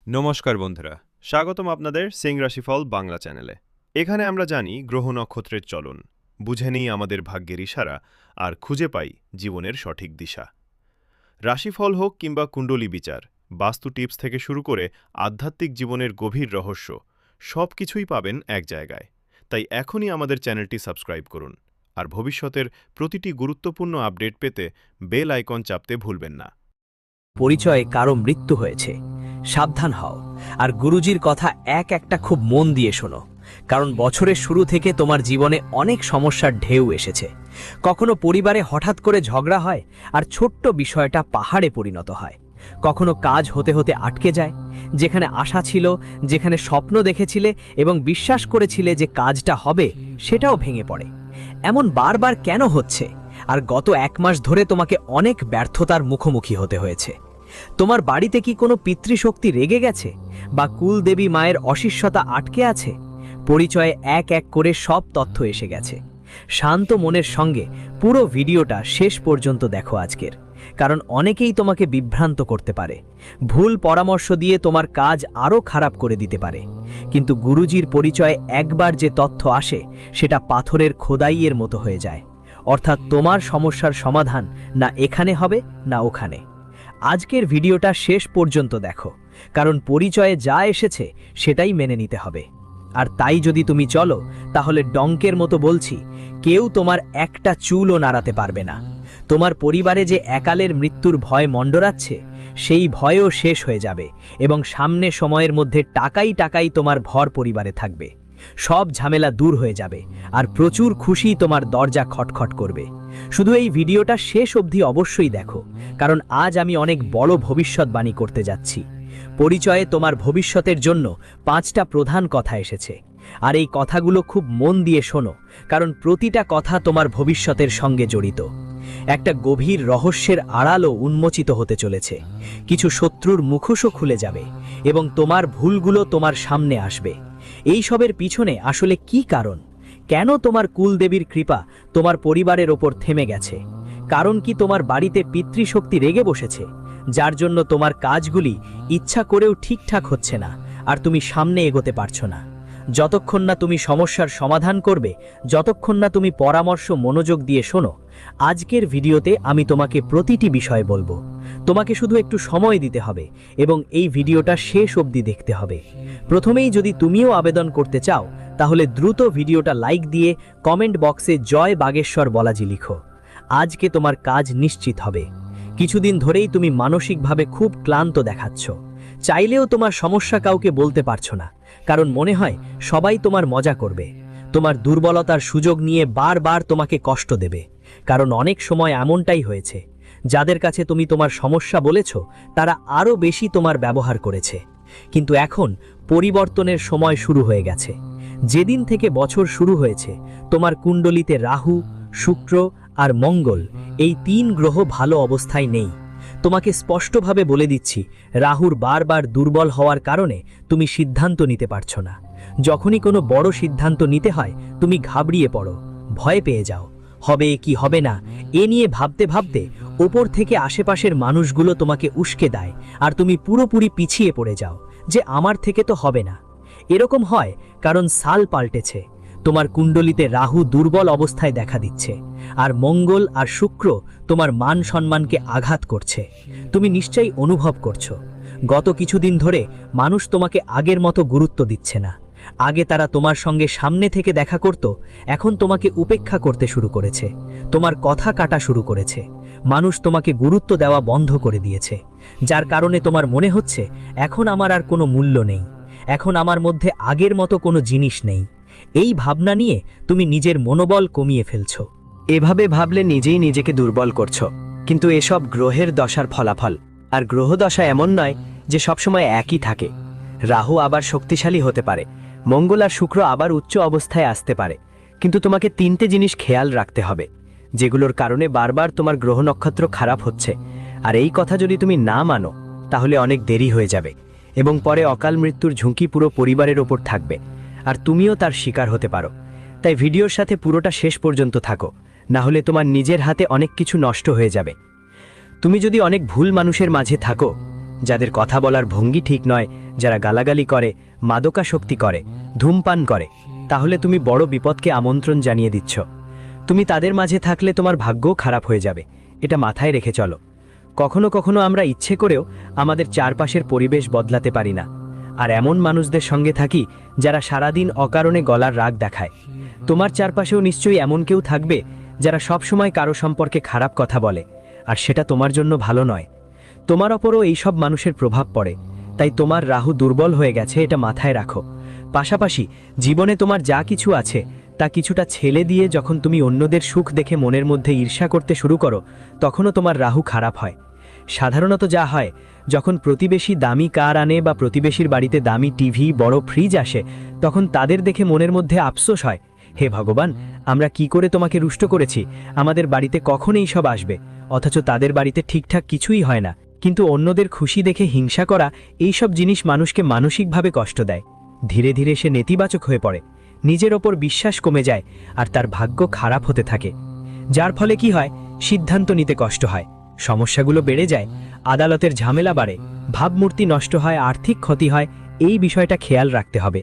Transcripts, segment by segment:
নমস্কার বন্ধুরা, স্বাগতম আপনাদের সিং রাশিফল বাংলা চ্যানেলে। এখানে আমরা জানি গ্রহ নক্ষত্রের চলন, বুঝে নিই আমাদের ভাগ্যের ইশারা আর খুঁজে পাই জীবনের সঠিক দিশা। রাশিফল হোক কিংবা কুণ্ডলী বিচার, বাস্তু টিপস থেকে শুরু করে আধ্যাত্মিক জীবনের গভীর রহস্য, সব কিছুই পাবেন এক জায়গায়। তাই এখনই আমাদের চ্যানেলটি সাবস্ক্রাইব করুন আর ভবিষ্যতের প্রতিটি গুরুত্বপূর্ণ আপডেট পেতে বেল আইকন চাপতে ভুলবেন না। পরিচয়ে কারো মৃত্যু হয়েছে, সাবধান হও। আর গুরুজির কথা একটা খুব মন দিয়ে শোনো, কারণ বছরের শুরু থেকে তোমার জীবনে অনেক সমস্যার ঢেউ এসেছে। কখনো পরিবারে হঠাৎ করে ঝগড়া হয় আর ছোট্ট বিষয়টা পাহাড়ে পরিণত হয়। কখনো কাজ হতে হতে আটকে যায়, যেখানে আশা ছিল, যেখানে স্বপ্ন দেখেছিলে এবং বিশ্বাস করেছিলে যে কাজটা হবে, সেটাও ভেঙে পড়ে। এমন বারবার কেন হচ্ছে? আর গত 1 মাস ধরে তোমাকে অনেক ব্যর্থতার মুখোমুখি হতে হয়েছে। তোমার বাড়িতে কি কোনো পিতৃশক্তি রেগে গেছে, বা কুলদেবী মায়ের অশিষ্যতা আটকে আছে? পরিচয়ে এক করে সব তথ্য এসে গেছে। শান্ত মনের সঙ্গে পুরো ভিডিওটা শেষ পর্যন্ত দেখো আজকের, কারণ অনেকেই তোমাকে বিভ্রান্ত করতে পারে, ভুল পরামর্শ দিয়ে তোমার কাজ আরও খারাপ করে দিতে পারে। কিন্তু গুরুজির পরিচয়ে একবার যে তথ্য আসে, সেটা পাথরের খোদাইয়ের মতো হয়ে যায়। অর্থাৎ তোমার সমস্যার সমাধান না এখানে হবে না ওখানে। আজকের ভিডিওটা শেষ পর্যন্ত দেখো, কারণ পরিচয়ে যা এসেছে সেটাই মেনে নিতে হবে। আর তাই যদি তুমি চলো, তাহলে ডঙ্কের মতো বলছি, কেউ তোমার একটা চুলও নাড়াতে পারবে না। তোমার পরিবারে যে একালের মৃত্যুর ভয় মণ্ডরাচ্ছে, সেই ভয়ও শেষ হয়ে যাবে এবং সামনে সময়ের মধ্যে টাকাই তোমার ভর পরিবারে থাকবে। সব ঝামেলা দূর হয়ে যাবে আর প্রচুর খুশি তোমার দরজা খটখট করবে। শুধু এই ভিডিওটা শেষ অবধি অবশ্যই দেখো, কারণ আজ আমি অনেক বড় ভবিষ্যৎবাণী করতে যাচ্ছি। পরিচয়ে তোমার ভবিষ্যতের জন্য 5টা প্রধান কথা এসেছে, আর এই কথাগুলো খুব মন দিয়ে শোনো, কারণ প্রতিটা কথা তোমার ভবিষ্যতের সঙ্গে জড়িত। একটা গভীর রহস্যের আড়ালও উন্মোচিত হতে চলেছে। কিছু শত্রুর মুখোশও খুলে যাবে এবং তোমার ভুলগুলো তোমার সামনে আসবে। এই সবের পিছনে আসলে কি কারণ? কেন তোমার কুলদেবীর কৃপা তোমার পরিবারের ওপর থেমে গেছে? কারণ কি তোমার বাড়িতে পিতৃশক্তি রেগে বসেছে, যার জন্য তোমার কাজগুলি ইচ্ছা করেও ঠিকঠাক হচ্ছে না আর তুমি সামনে এগোতে পারছো না? যতক্ষণ না তুমি সমস্যার সমাধান করবে, যতক্ষণ না তুমি পরামর্শ মনোযোগ দিয়ে শোনো, আজকের ভিডিওতে আমি তোমাকে প্রতিটি বিষয় বলবো। তোমাকে শুধু একটু সময় দিতে হবে এবং এই ভিডিওটা শেষ অবধি দেখতে হবে। প্রথমেই যদি তুমিও আবেদন করতে চাও, তাহলে দ্রুত ভিডিওটা লাইক দিয়ে কমেন্ট বক্সে জয় বাগেশ্বর বলাজি লিখো। আজকে তোমার কাজ নিশ্চিত হবে। কিছুদিন ধরেই তুমি মানসিকভাবে খুব ক্লান্ত দেখাচ্ছ, চাইলেও তোমার সমস্যা কাউকে বলতে পারছো না, কারণ মনে হয় সবাই তোমার মজা করবে। তোমার দুর্বলতার সুযোগ নিয়ে বারবার তোমাকে কষ্ট দেবে, কারণ অনেক সময় এমনটাই হয়েছে, যাদের কাছে তুমি তোমার সমস্যা বলেছ, তারা আরও বেশি তোমার ব্যবহার করেছে। কিন্তু এখন পরিবর্তনের সময় শুরু হয়ে গেছে। যেদিন থেকে বছর শুরু হয়েছে, তোমার কুণ্ডলিতে রাহু, শুক্র আর মঙ্গল, এই 3 গ্রহ ভালো অবস্থায় নেই। তোমাকে স্পষ্টভাবে বলে দিচ্ছি, রাহুর বারবার দুর্বল হওয়ার কারণে তুমি সিদ্ধান্ত নিতে পারছো না। যখনই কোনো বড় সিদ্ধান্ত নিতে হয়, তুমি ঘাবড়িয়ে পড়ো, ভয় পেয়ে যাও। হবে কি হবে না এ নিয়ে ভাবতে ভাবতে ওপর থেকে আশেপাশের মানুষগুলো তোমাকে উস্কে দেয় আর তুমি পুরোপুরি পিছিয়ে পড়ে যাও, যে আমার থেকে তো হবে না। এরকম হয় কারণ সাল পাল্টেছে। তোমার কুণ্ডলিতে রাহু দুর্বল অবস্থায় দেখা দিচ্ছে, আর মঙ্গল আর শুক্র তোমার মান সম্মানকে আঘাত করছে। তুমি নিশ্চয়ই অনুভব করছো, গত কিছুদিন ধরে মানুষ তোমাকে আগের মতো গুরুত্ব দিচ্ছে না। আগে তারা তোমার সঙ্গে সামনে থেকে দেখা করত, এখন তোমাকে উপেক্ষা করতে শুরু করেছে, তোমার কথা কাটা শুরু করেছে। মানুষ তোমাকে গুরুত্ব দেওয়া বন্ধ করে দিয়েছে, যার কারণে তোমার মনে হচ্ছে এখন আমার আর কোনো মূল্য নেই, এখন আমার মধ্যে আগের মতো কোনো জিনিস নেই। এই ভাবনা নিয়ে তুমি নিজের মনোবল কমিয়ে ফেলছো। এভাবে ভাবলে নিজেই নিজেকে দুর্বল করছো। কিন্তু এসব গ্রহের দশার ফলাফল। আর গ্রহ দশা এমন নয় যে সবসময় একই থাকে। রাহু আবার শক্তিশালী হতে পারে, মঙ্গল আর শুক্র আবার উচ্চ অবস্থায় আসতে পারে। কিন্তু তোমাকে 3টে জিনিস খেয়াল রাখতে হবে, যেগুলোর কারণে বারবার তোমার গ্রহ নক্ষত্র খারাপ হচ্ছে। আর এই কথা যদি তুমি না মানো, তাহলে অনেক দেরি হয়ে যাবে এবং পরে অকাল মৃত্যুর ঝুঁকি পুরো পরিবারের ওপর থাকবে, আর তুমিও তার শিকার হতে পারো। তাই ভিডিওর সাথে পুরোটা শেষ পর্যন্ত থাকো, না হলে তোমার নিজের হাতে অনেক কিছু নষ্ট হয়ে যাবে। তুমি যদি অনেক ভুল মানুষের মাঝে থাকো, যাদের কথা বলার ভঙ্গি ঠিক নয়, যারা গালাগালি করে, মাদকাসক্তি করে, ধূমপান করে, তাহলে তুমি বড় বিপদকে আমন্ত্রণ জানিয়ে দিচ্ছ। তুমি তাদের মাঝে থাকলে তোমার ভাগ্যও খারাপ হয়ে যাবে, এটা মাথায় রেখে চলো। কখনো কখনো আমরা ইচ্ছে করেও আমাদের চারপাশের পরিবেশ বদলাতে পারি না, আর এমন মানুষদের সঙ্গে থাকি যারা সারাদিন অকারণে গলার রাগ দেখায়। তোমার চারপাশেও নিশ্চয়ই এমন কেউ থাকবে যারা সবসময় কারো সম্পর্কে খারাপ কথা বলে, আর সেটা তোমার জন্য ভালো নয়। তোমার ওপরও এইসব মানুষের প্রভাব পড়ে, তাই তোমার রাহু দুর্বল হয়ে গেছে, এটা মাথায় রাখো। পাশাপাশি জীবনে তোমার যা কিছু আছে তা কিছুটা ছেলে দিয়ে যখন তুমি অন্যদের সুখ দেখে মনের মধ্যে ঈর্ষা করতে শুরু করো, তখনও তোমার রাহু খারাপ হয়। সাধারণত যা হয়, যখন প্রতিবেশী দামি কার আনে বা প্রতিবেশীর বাড়িতে দামি টিভি, বড় ফ্রিজ আসে, তখন তাদের দেখে মনের মধ্যে আফসোস হয়, হে ভগবান, আমরা কি করে তোমাকে রুষ্ট করেছি, আমাদের বাড়িতে কখন এই সব আসবে। অথচ তাদের বাড়িতে ঠিকঠাক কিছুই হয় না। কিন্তু অন্যদের খুশি দেখে হিংসা করা, এইসব জিনিস মানুষকে মানসিকভাবে কষ্ট দেয়। ধীরে ধীরে সে নেতিবাচক হয়ে পড়ে, নিজের ওপর বিশ্বাস কমে যায়, আর তার ভাগ্য খারাপ হতে থাকে। যার ফলে কি হয়, সিদ্ধান্ত নিতে কষ্ট হয়, সমস্যাগুলো বেড়ে যায়, আদালতের ঝামেলা বাড়ে, ভাবমূর্তি নষ্ট হয়, আর্থিক ক্ষতি হয়। এই বিষয়টা খেয়াল রাখতে হবে।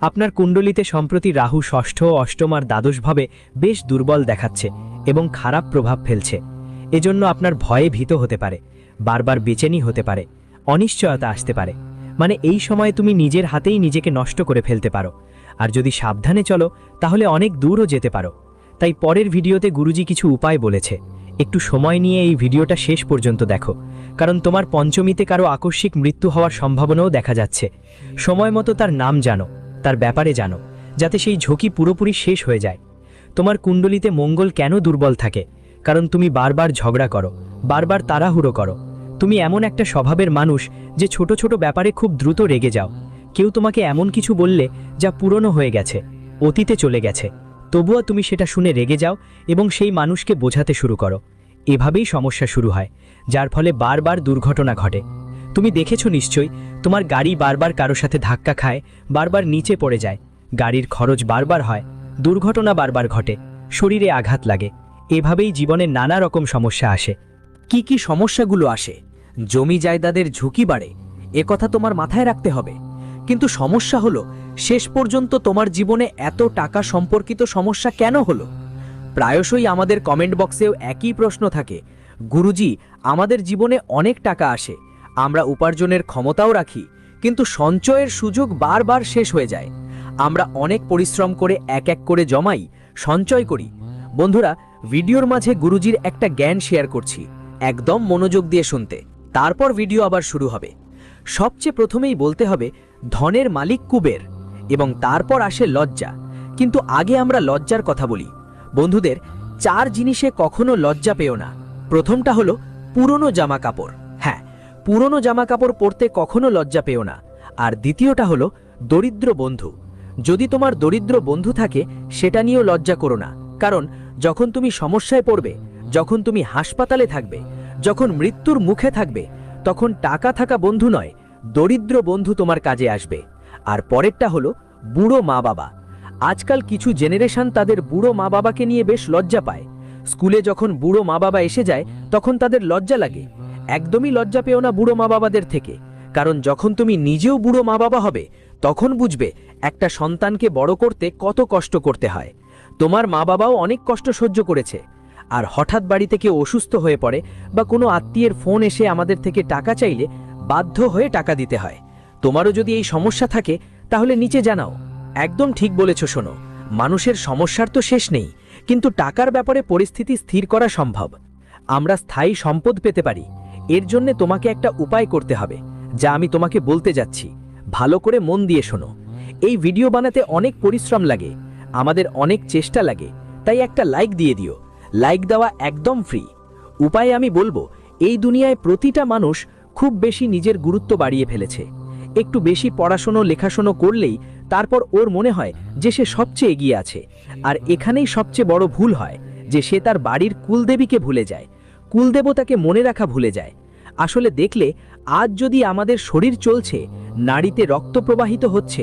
আপনার কুণ্ডলিতে সম্প্রতি রাহু ষষ্ঠ, অষ্টম আর দ্বাদশভাবে বেশ দুর্বল দেখাচ্ছে এবং খারাপ প্রভাব ফেলছে। এজন্য আপনার ভয়ে ভীত হতে পারে, বারবার বেচেনি হতে পারে, অনিশ্চয়তা আসতে পারে। মানে এই সময় তুমি নিজের হাতেই নিজেকে নষ্ট করে ফেলতে পারো, আর যদি সাবধানে চলো তাহলে অনেক দূরও যেতে পারো। তাই পরের ভিডিওতে গুরুজি কিছু উপায় বলেছে, একটু সময় নিয়ে এই ভিডিওটা শেষ পর্যন্ত দেখো, কারণ তোমার পঞ্চমীতে কারো আকস্মিক মৃত্যু হওয়ার সম্ভাবনাও দেখা যাচ্ছে। সময় মতো তার নাম জানো, তার ব্যাপারে জানো, যাতে সেই ঝুঁকি পুরোপুরি শেষ হয়ে যায়। তোমার কুণ্ডলিতে মঙ্গল কেন দুর্বল থাকে? কারণ তুমি বারবার ঝগড়া করো, বারবার তাড়াহুড়ো করো। তুমি এমন একটা স্বভাবের মানুষ যে ছোট ছোট ব্যাপারে খুব দ্রুত রেগে যাও। কেউ তোমাকে এমন কিছু বললে যা পুরনো হয়ে গেছে, অতীতে চলে গেছে, তবুও তুমি সেটা শুনে রেগে যাও এবং সেই মানুষকে বোঝাতে শুরু করো। এভাবেই সমস্যা শুরু হয়, যার ফলে বারবার দুর্ঘটনা ঘটে। তুমি দেখেছো নিশ্চয়ই, তোমার গাড়ি বারবার কারো সাথে ধাক্কা খায়, বারবার নিচে পড়ে যায়, গাড়ির খরচ বারবার হয়, দুর্ঘটনা বারবার ঘটে, শরীরে আঘাত লাগে। এভাবেই জীবনে নানা রকম সমস্যা আসে। কি কি সমস্যাগুলো আসে? জমি জায়দাদের ঝুঁকি বাড়ে, একথা তোমার মাথায় রাখতে হবে। কিন্তু সমস্যা হলো, শেষ পর্যন্ত তোমার জীবনে এত টাকা সম্পর্কিত সমস্যা কেন হলো? প্রায়শই আমাদের কমেন্ট বক্সেও একই প্রশ্ন থাকে, গুরুজি, আমাদের জীবনে অনেক টাকা আসে, আমরা উপার্জনের ক্ষমতাও রাখি, কিন্তু সঞ্চয়ের সুযোগ বারবার শেষ হয়ে যায়। আমরা অনেক পরিশ্রম করে এক এক করে জমাই, সঞ্চয় করি। বন্ধুরা, ভিডিওর মাঝে গুরুজির একটা জ্ঞান শেয়ার করছি, একদম মনোযোগ দিয়ে শুনতে, তারপর ভিডিও আবার শুরু হবে। সবচেয়ে প্রথমেই বলতে হবে, ধনের মালিক কুবের, এবং তারপর আসে লজ্জা। কিন্তু আগে আমরা লজ্জার কথা বলি। বন্ধুদের, 4 জিনিসে কখনো লজ্জা পেও না। প্রথমটা হলো পুরনো জামা কাপড়। হ্যাঁ, পুরনো জামা কাপড় পরতে কখনো লজ্জা পেও না। আর দ্বিতীয়টা হলো দরিদ্র বন্ধু। যদি তোমার দরিদ্র বন্ধু থাকে, সেটা নিয়েও লজ্জা করো না, কারণ যখন তুমি সমস্যায় পড়বে, যখন তুমি হাসপাতালে থাকবে, যখন মৃত্যুর মুখে থাকবে, তখন টাকা থাকা বন্ধু নয়, দরিদ্র বন্ধু তোমার কাজে আসবে। আর পরেরটা হলো বুড়ো মা বাবা। আজকাল কিছু জেনারেশন তাদের বুড়ো মা বাবাকে নিয়ে বেশ লজ্জা পায়। স্কুলে যখন বুড়ো মা বাবা এসে যায়, তখন তাদের লজ্জা লাগে। একদমই লজ্জা পেও না বুড়ো মা বাবাদের থেকে, কারণ যখন তুমি নিজেও বুড়ো মা বাবা হবে, তখন বুঝবে একটা সন্তানকে বড় করতে কত কষ্ট করতে হয়। তোমার মা বাবাও অনেক কষ্ট সহ্য করেছে। আর হঠাৎ বাড়িতে কেউ অসুস্থ হয়ে পড়ে বা কোনো আত্মীয়ের ফোন এসে আমাদের থেকে টাকা চাইলে বাধ্য হয়ে টাকা দিতে হয়। তোমারও যদি এই সমস্যা থাকে, তাহলে নিচে জানাও। একদম ঠিক বলেছ। শোনো, মানুষের সমস্যার তো শেষ নেই, কিন্তু টাকার ব্যাপারে পরিস্থিতি স্থির করা সম্ভব। আমরা স্থায়ী সম্পদ পেতে পারি। এর জন্য তোমাকে একটা উপায় করতে হবে, যা আমি তোমাকে বলতে যাচ্ছি। ভালো করে মন দিয়ে শোনো। এই ভিডিও বানাতে অনেক পরিশ্রম লাগে, আমাদের অনেক চেষ্টা লাগে, তাই একটা লাইক দিয়ে দিও। লাইক দেওয়া একদম ফ্রি। উপায় আমি বলবো, এই দুনিয়ায় প্রতিটা মানুষ খুব বেশি নিজের গুরুত্ব বাড়িয়ে ফেলেছে। একটু বেশি পড়াশোনা লেখাশোনা করলেই তারপর ওর মনে হয় যে সে সবচেয়ে এগিয়ে আছে। আর এখানেই সবচেয়ে বড় ভুল হয় যে সে তার বাড়ির কুলদেবীকে ভুলে যায়, কুলদেবতাকে মনে রাখা ভুলে যায়। আসলে দেখলে, আজ যদি আমাদের শরীর চলছে, নাড়িতে রক্ত প্রবাহিত হচ্ছে,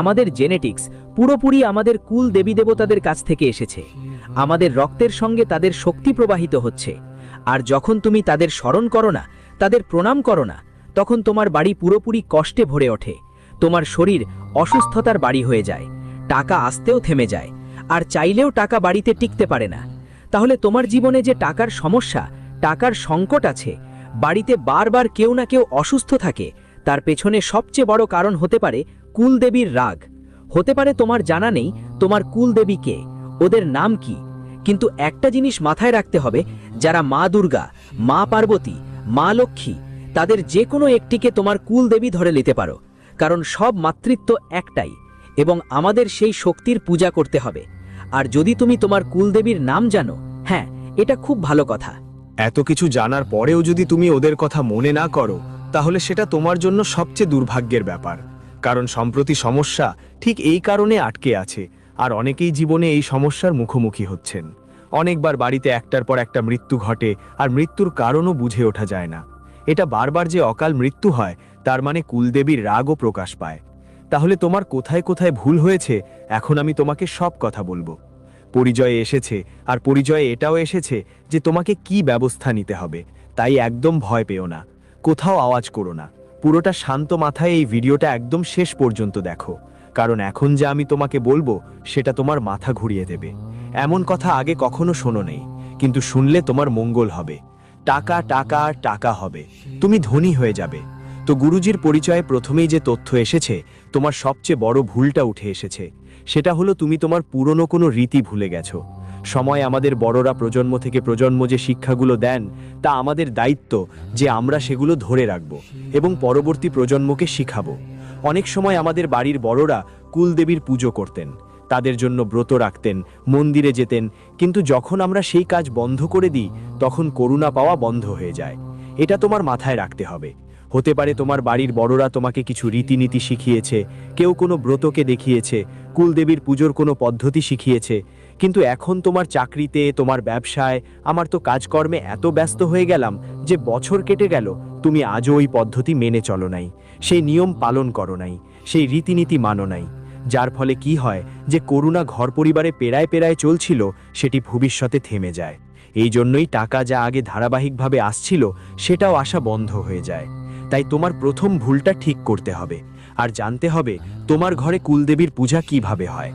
আমাদের জেনেটিক্স পুরোপুরি আমাদের কুল দেবী দেবতাদের কাছ থেকে এসেছে। আমাদের রক্তের সঙ্গে তাদের শক্তি প্রবাহিত হচ্ছে। আর যখন তুমি তাদের স্মরণ করো না, তাদের প্রণাম করো না, তখন তোমার বাড়ি পুরোপুরি কষ্টে ভরে ওঠে, তোমার শরীর অসুস্থতার বাড়ি হয়ে যায়, টাকা আসতেও থেমে যায়, আর চাইলেও টাকা বাড়িতে টিকতে পারে না। তাহলে তোমার জীবনে যে টাকার সমস্যা, টাকার সংকট আছে, বাড়িতে বারবার কেউ না কেউ অসুস্থ থাকে, তার পেছনে সবচেয়ে বড় কারণ হতে পারে কুলদেবীর রাগ। হতে পারে তোমার জানা নেই তোমার কুলদেবী কে, ওদের নাম কি, কিন্তু একটা জিনিস মাথায় রাখতে হবে, যারা মা দুর্গা, মা পার্বতী, মা লক্ষ্মী, তাদের যে কোনো একটিকে তোমার কুলদেবী ধরে নিতে পারো, কারণ সব মাতৃত্ব একটাই এবং আমাদের সেই শক্তির পূজা করতে হবে। আর যদি তুমি তোমার কুলদেবীর নাম জানো, হ্যাঁ, এটা খুব ভালো কথা। এত কিছু জানার পরেও যদি তুমি ওদের কথা মনে না করো, তাহলে সেটা তোমার জন্য সবচেয়ে দুর্ভাগ্যের ব্যাপার। কারণ সম্প্রতি সমস্যা ঠিক এই কারণে আটকে আছে, আর অনেকেই জীবনে এই সমস্যার মুখোমুখি হচ্ছেন। অনেকবার বাড়িতে একটার পর একটা মৃত্যু ঘটে, আর মৃত্যুর কারণও বুঝে ওঠা যায় না। এটা বারবার যে অকাল মৃত্যু হয়, তার মানে কুলদেবীর রাগও প্রকাশ পায়। তাহলে তোমার কোথায় কোথায় ভুল হয়েছে, এখন আমি তোমাকে সব কথা বলবো। পরিচয়ে এসেছে, আর পরিচয়ে এটাও এসেছে যে তোমাকে কি ব্যবস্থা নিতে হবে। তাই একদম ভয় পেও না, কোথাও আওয়াজ করো না, পুরোটা শান্ত মাথায় এই ভিডিওটা একদম শেষ পর্যন্ত দেখো। কারণ এখন যা আমি তোমাকে বলবো সেটা তোমার মাথা ঘুরিয়ে দেবে। এমন কথা আগে কখনো শোনো নেই, কিন্তু শুনলে তোমার মঙ্গল হবে। টাকা টাকা আর টাকা হবে, তুমি ধনী হয়ে যাবে। তো গুরুজির পরিচয়ে প্রথমেই যে তথ্য এসেছে, তোমার সবচেয়ে বড় ভুলটা উঠে এসেছে। সেটা হলো তুমি তোমার পুরনো কোনো রীতি ভুলে গেছো। সময় আমাদের বড়রা প্রজন্ম থেকে প্রজন্ম যে শিক্ষাগুলো দেন, তা আমাদের দায়িত্ব যে আমরা সেগুলো ধরে রাখব এবং পরবর্তী প্রজন্মকে শিখাবো। অনেক সময় আমাদের বাড়ির বড়রা কুলদেবীর পুজো করতেন, তাদের জন্য ব্রত রাখতেন, মন্দিরে যেতেন, কিন্তু যখন আমরা সেই কাজ বন্ধ করে দিই, তখন করুণা পাওয়া বন্ধ হয়ে যায়। এটা তোমার মাথায় রাখতে হবে। হতে পারে তোমার বাড়ির বড়রা তোমাকে কিছু রীতিনীতি শিখিয়েছে, কেউ কোনো ব্রতকে দেখিয়েছে, কুলদেবীর পুজোর কোনো পদ্ধতি শিখিয়েছে, কিন্তু এখন তোমার চাকরিতে, তোমার ব্যবসায়, আমার তো কাজকর্মে এত ব্যস্ত হয়ে গেলাম যে বছর কেটে গেল, তুমি আজও ওই পদ্ধতি মেনে চলো নাই, সেই নিয়ম পালন করো নাই, সেই রীতিনীতি মানো নাই। যার ফলে কি হয় যে করুণা ঘর পরিবারে পেরায় পেরায় চলছিল, সেটি ভবিষ্যতে থেমে যায়। এই জন্যই টাকা যা আগে ধারাবাহিকভাবে আসছিল, সেটাও আসা বন্ধ হয়ে যায়। তাই তোমার প্রথম ভুলটা ঠিক করতে হবে, আর জানতে হবে তোমার ঘরে কুলদেবীর পূজা কিভাবে হয়।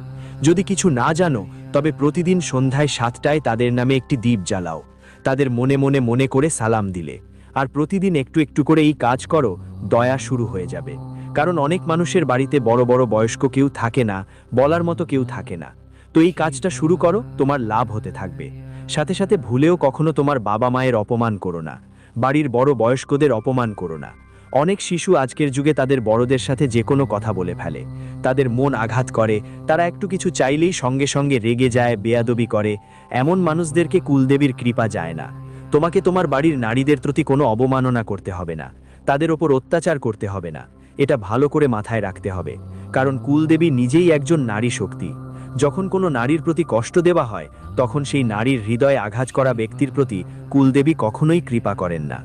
যদি কিছু না জানো, তবে প্রতিদিন সন্ধ্যায় 7টায় তাদের নামে একটি দীপ জ্বালাও, তাদের মনে মনে মনে করে সালাম দিলে, আর প্রতিদিন একটু একটু করে এই কাজ করো, দয়া শুরু হয়ে যাবে। কারণ অনেক মানুষের বাড়িতে বড় বড় বয়স্ক কেউ থাকে না, বলার মতো কেউ থাকে না। তো এই কাজটা শুরু করো, তোমার লাভ হতে থাকবে। সাথে সাথে ভুলেও কখনো তোমার বাবা মায়ের অপমান করো না, বাড়ির বড় বয়স্কদের অপমান করো না। অনেক শিশু আজকের যুগে তাদের বড়দের সাথে যে কোনো কথা বলে ফেলে, তাদের মন আঘাত করে, তারা একটু কিছু চাইলেই সঙ্গে সঙ্গে রেগে যায়, বেয়াদবি করে। এমন মানুষদেরকে কুলদেবীর কৃপা যায় না। তোমাকে তোমার বাড়ির নারীদের প্রতি কোনো অবমাননা করতে হবে না, তাদের ওপর অত্যাচার করতে হবে না। এটা ভালো করে মাথায় রাখতে হবে, কারণ কুলদেবী নিজেই একজন নারী শক্তি। যখন কোনো নারীর প্রতি কষ্ট দেওয়া হয়, তখন সেই নারীর হৃদয়ে আঘাত করা ব্যক্তির প্রতি কুলদেবী কখনোই কৃপা করেন না।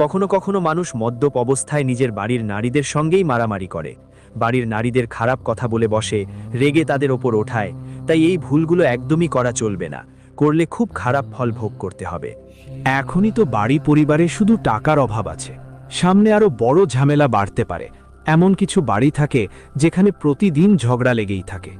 কখনো কখনো মানুষ মদ্যপ অবস্থায় নিজের বাড়ির নারীদের সঙ্গেই মারামারি করে, বাড়ির নারীদের খারাপ কথা বলে বসে, রেগে তাদের ওপর ওঠায়। তাই এই ভুলগুলো একদমই করা চলবে না, করলে খুব খারাপ ফল ভোগ করতে হবে। এখনই তো বাড়ি পরিবারে শুধু টাকার অভাব আছে, সামনে আরো বড় ঝামেলা বাড়তে পারে। এমন কিছু বাড়ি থাকে যেখানে প্রতিদিন ঝগড়া লেগেই থাকে।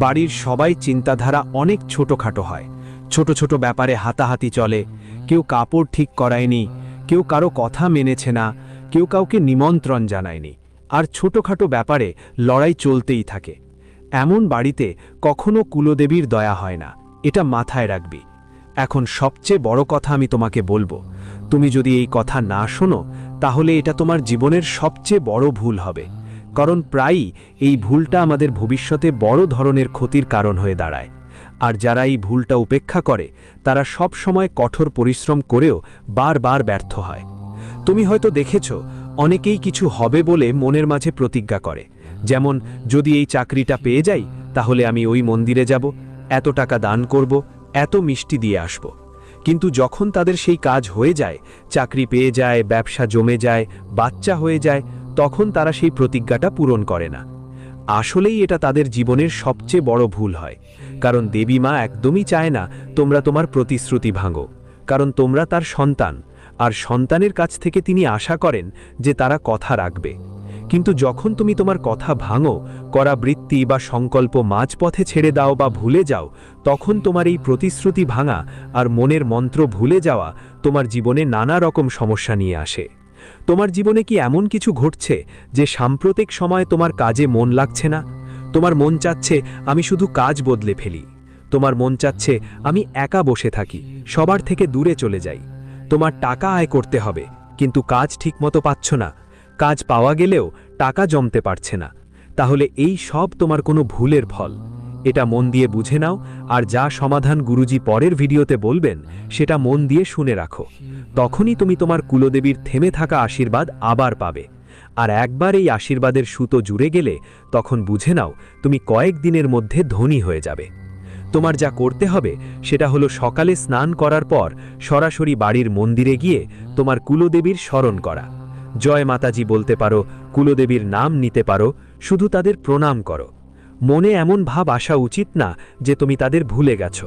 বাড়ির সবাই চিন্তাধারা অনেক ছোটখাটো হয়, ছোট ছোট ব্যাপারে হাতাহাতি চলে। কেউ কাপড় ঠিক করায়নি, কেউ কারো কথা মেনেছে না, কেউ কাউকে নিমন্ত্রণ জানায়নি, আর ছোটখাটো ব্যাপারে লড়াই চলতেই থাকে। এমন বাড়িতে কখনো কুলদেবীর দয়া হয় না, এটা মাথায় রাখবি। এখন সবচেয়ে বড় কথা আমি তোমাকে বলবো, তুমি যদি এই কথা না শোনো, তাহলে এটা তোমার জীবনের সবচেয়ে বড় ভুল হবে। কারণ প্রায়ই এই ভুলটা আমাদের ভবিষ্যতে বড় ধরনের ক্ষতির কারণ হয়ে দাঁড়ায়। আর যারা এই ভুলটা উপেক্ষা করে, তারা সব সময় কঠোর পরিশ্রম করেও বারবার ব্যর্থ হয়। তুমি হয়তো দেখেছ, অনেকেই কিছু হবে বলে মনের মাঝে প্রতিজ্ঞা করে, যেমন যদি এই চাকরিটা পেয়ে যাই, তাহলে আমি ওই মন্দিরে যাব, এত টাকা দান করব, এত মিষ্টি দিয়ে আসব। কিন্তু যখন তাদের সেই কাজ হয়ে যায়, চাকরি পেয়ে যায়, ব্যবসা জমে যায়, বাচ্চা হয়ে যায়, তখন তারা সেই প্রতিজ্ঞাটা পূরণ করে না। আসলেই এটা তাদের জীবনের সবচেয়ে বড় ভুল হয়, কারণ দেবী মা একদমই চায় না তোমরা তোমার প্রতিশ্রুতি ভাঙো, কারণ তোমরা তার সন্তান। আর সন্তানের কাছ থেকে তিনি আশা করেন যে তারা কথা রাখবে। কিন্তু যখন তুমি তোমার কথা ভাঙো, করা বৃত্তি বা সংকল্প মাঝপথে ছেড়ে দাও বা ভুলে যাও, তখন তোমার এই প্রতিশ্রুতি ভাঙা আর মনের মন্ত্র ভুলে যাওয়া তোমার জীবনে নানা রকম সমস্যা নিয়ে আসে। তোমার জীবনে কি এমন কিছু ঘটছে যে সাম্প্রতিক সময়ে তোমার কাজে মন লাগছে না? তোমার মন চাচ্ছে আমি শুধু কাজ বদলে ফেলি। তোমার মন চাচ্ছে আমি একা বসে থাকি, সবার থেকে দূরে চলে যাই। তোমার টাকা আয় করতে হবে, কিন্তু কাজ ঠিকমতো পাচ্ছ না। কাজ পাওয়া গেলেও টাকা জমতে পারছে না। তাহলে এই সব তোমার কোনো ভুলের ফল। এটা মন দিয়ে বুঝে নাও, আর যা সমাধান গুরুজি পরের ভিডিওতে বলবেন সেটা মন দিয়ে শুনে রাখো। তখনই তুমি তোমার কুলদেবীর থেমে থাকা আশীর্বাদ আবার পাবে। আর একবার এই আশীর্বাদের সুতো জুড়ে গেলে তখন বুঝে নাও তুমি কয়েক দিনের মধ্যে ধনী হয়ে যাবে। তোমার যা করতে হবে সেটা হলো সকালে স্নান করার পর সরাসরি বাড়ির মন্দিরে গিয়ে তোমার কুলদেবীর স্মরণ করা। জয় মাতাজি বলতে পারো, কুলদেবীর নাম নিতে পারো, শুধু তাদের প্রণাম করো। মনে এমন ভাব আসা উচিত না যে তুমি তাদের ভুলে গেছ।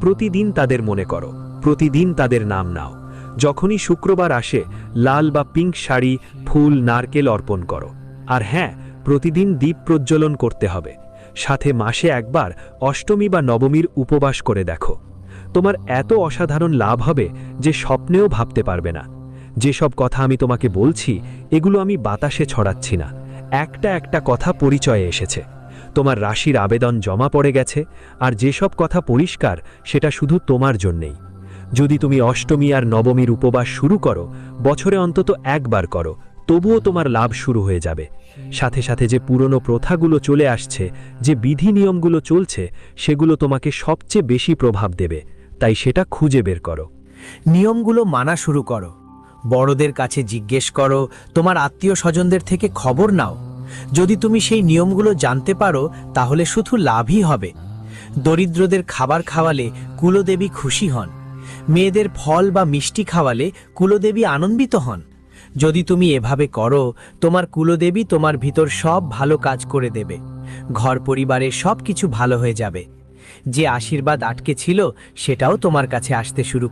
প্রতিদিন তাদের মনে করো, প্রতিদিন তাদের নাম নাও। যখনই শুক্রবার আসে লাল বা পিঙ্ক শাড়ি, ফুল, নারকেল অর্পণ করো। আর হ্যাঁ, প্রতিদিন দীপ প্রজ্বলন করতে হবে। সাথে মাসে একবার অষ্টমী বা নবমীর উপবাস করে দেখো। তোমার এত অসাধারণ লাভ হবে যে স্বপ্নেও ভাবতে পারবে না। যেসব কথা আমি তোমাকে বলছি এগুলো আমি বাতাসে ছড়াচ্ছি না, একটা একটা কথা পরিচয়ে এসেছে। তোমার রাশির আবেদন জমা পড়ে গেছে, আর যেসব কথা পরিষ্কার সেটা শুধু তোমার জন্যেই। যদি তুমি অষ্টমী আর নবমীর উপবাস শুরু করো, বছরে অন্তত একবার করো, তবুও তোমার লাভ শুরু হয়ে যাবে। সাথে সাথে যে পুরনো প্রথাগুলো চলে আসছে, যে বিধি নিয়মগুলো চলছে, সেগুলো তোমাকে সবচেয়ে বেশি প্রভাব দেবে। তাই সেটা খুঁজে বের করো। নিয়মগুলো মানা শুরু করো। বড়দের কাছে জিজ্ঞেস করো, তোমার আত্মীয় স্বজনদের থেকে খবর নাও। যদি তুমি সেই নিয়মগুলো জানতে পারো তাহলে শুধু লাভই হবে। দরিদ্রদের খাবার খাওয়ালে কুলদেবী খুশি হন। মেয়েদের ফল বা মিষ্টি খাওয়ালে কুলদেবী আনন্দিত হন। যদি তুমি এভাবে করো, তোমার কুলদেবী তোমার ভিতর সব ভালো কাজ করে দেবে। ঘর পরিবারে সব কিছু ভালো হয়ে যাবে। যে আশীর্বাদ আটকে ছিল সেটাও তোমার কাছে আসতে শুরু করবে।